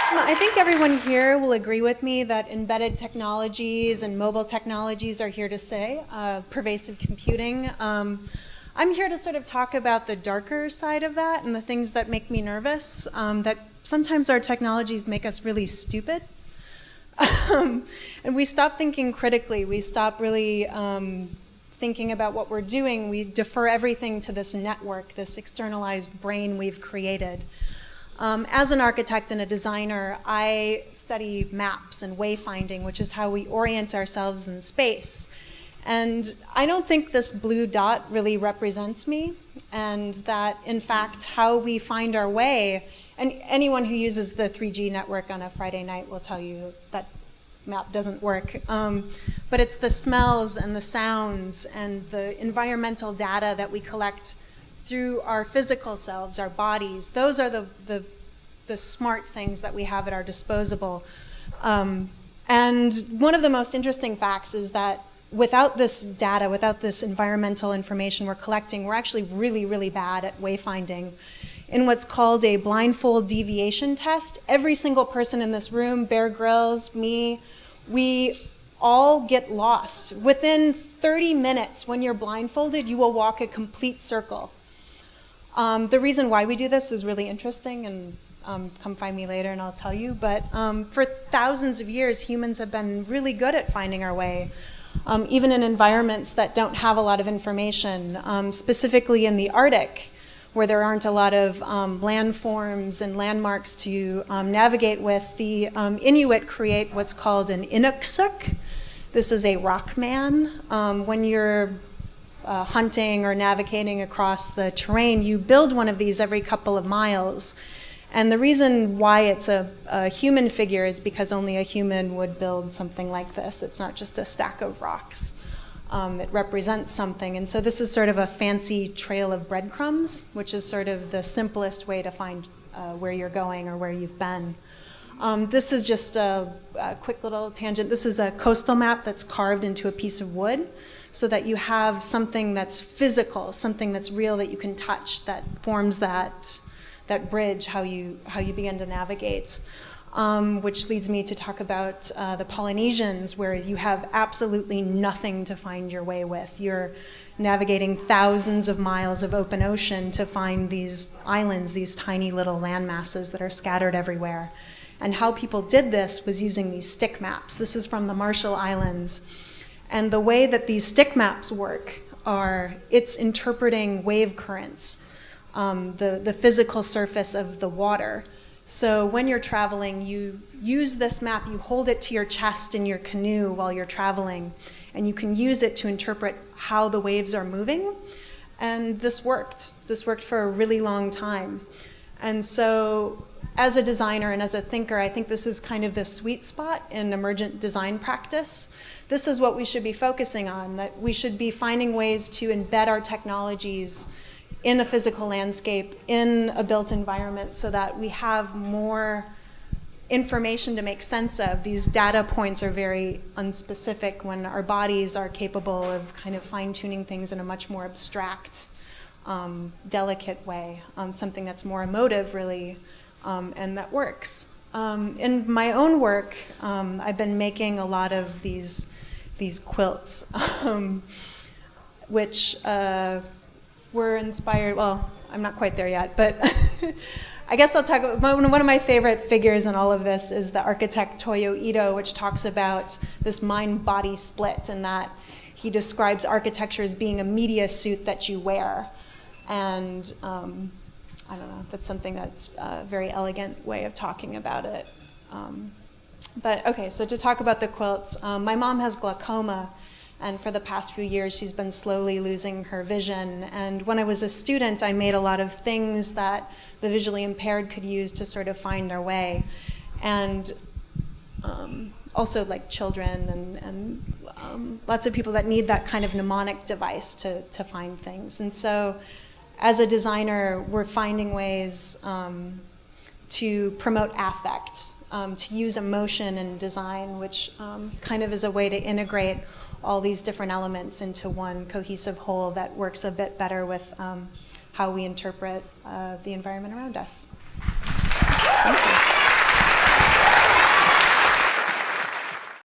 I think everyone here will agree with me that embedded technologies and mobile technologies are here to stay, pervasive computing. I'm here to sort of talk about the darker side of that and the things that make me nervous, that sometimes our technologies make us really stupid. And we stop thinking critically. We stop really thinking about what we're doing. We defer everything to this network, this externalized brain we've created. As an architect and a designer, I study maps and wayfinding, which is how we orient ourselves in space. And I don't think this blue dot really represents me, and that, in fact, how we find our way, and anyone who uses the 3G network on a Friday night will tell you that map doesn't work. But it's the smells and the sounds and the environmental data that we collect through our physical selves, our bodies. Those are the smart things that we have at our disposal. And one of the most interesting facts is that without this data, without this environmental information we're collecting, we're actually really, really bad at wayfinding. In what's called a blindfold deviation test, every single person in this room, Bear Grylls, me, we all get lost. Within 30 minutes, when you're blindfolded, you will walk a complete circle. The reason why we do this is really interesting, and come find me later and I'll tell you, but for thousands of years, humans have been really good at finding our way, even in environments that don't have a lot of information, specifically in the Arctic, where there aren't a lot of landforms and landmarks to navigate with. The Inuit create what's called an inuksuk. This is a rock man. When you're hunting or navigating across the terrain, you build one of these every couple of miles. And the reason why it's a human figure is because only a human would build something like this. It's not just a stack of rocks. It represents something. And so this is sort of a fancy trail of breadcrumbs, which is sort of the simplest way to find where you're going or where you've been. This is just a quick little tangent. This is a coastal map that's carved into a piece of wood so that you have something that's physical, something that's real that you can touch, that forms that bridge, how you begin to navigate. Which leads me to talk about the Polynesians, where you have absolutely nothing to find your way with. You're navigating thousands of miles of open ocean to find these islands, these tiny little land masses that are scattered everywhere. And how people did this was using these stick maps. This is from the Marshall Islands. And the way that these stick maps work are, it's interpreting wave currents, the physical surface of the water. So when you're traveling, you use this map, you hold it to your chest in your canoe while you're traveling, and you can use it to interpret how the waves are moving. And this worked. This worked for a really long time. And so as a designer and as a thinker, I think this is kind of the sweet spot in emergent design practice. This is what we should be focusing on, that we should be finding ways to embed our technologies in a physical landscape, in a built environment, so that we have more information to make sense of. These data points are very unspecific when our bodies are capable of kind of fine-tuning things in a much more abstract, delicate way, something that's more emotive, really, and that works. In my own work, I've been making a lot of these quilts, which were inspired, well, I'm not quite there yet, but I guess I'll talk about, one of my favorite figures in all of this is the architect Toyo Ito, which talks about this mind-body split, and that he describes architecture as being a media suit that you wear. And I don't know, that's something that's a very elegant way of talking about it. But okay, so to talk about the quilts, my mom has glaucoma, and for the past few years, she's been slowly losing her vision. And when I was a student, I made a lot of things that the visually impaired could use to sort of find their way. And also like children and lots of people that need that kind of mnemonic device to find things. And so as a designer, we're finding ways to promote affect, to use emotion in design, which kind of is a way to integrate all these different elements into one cohesive whole that works a bit better with how we interpret the environment around us.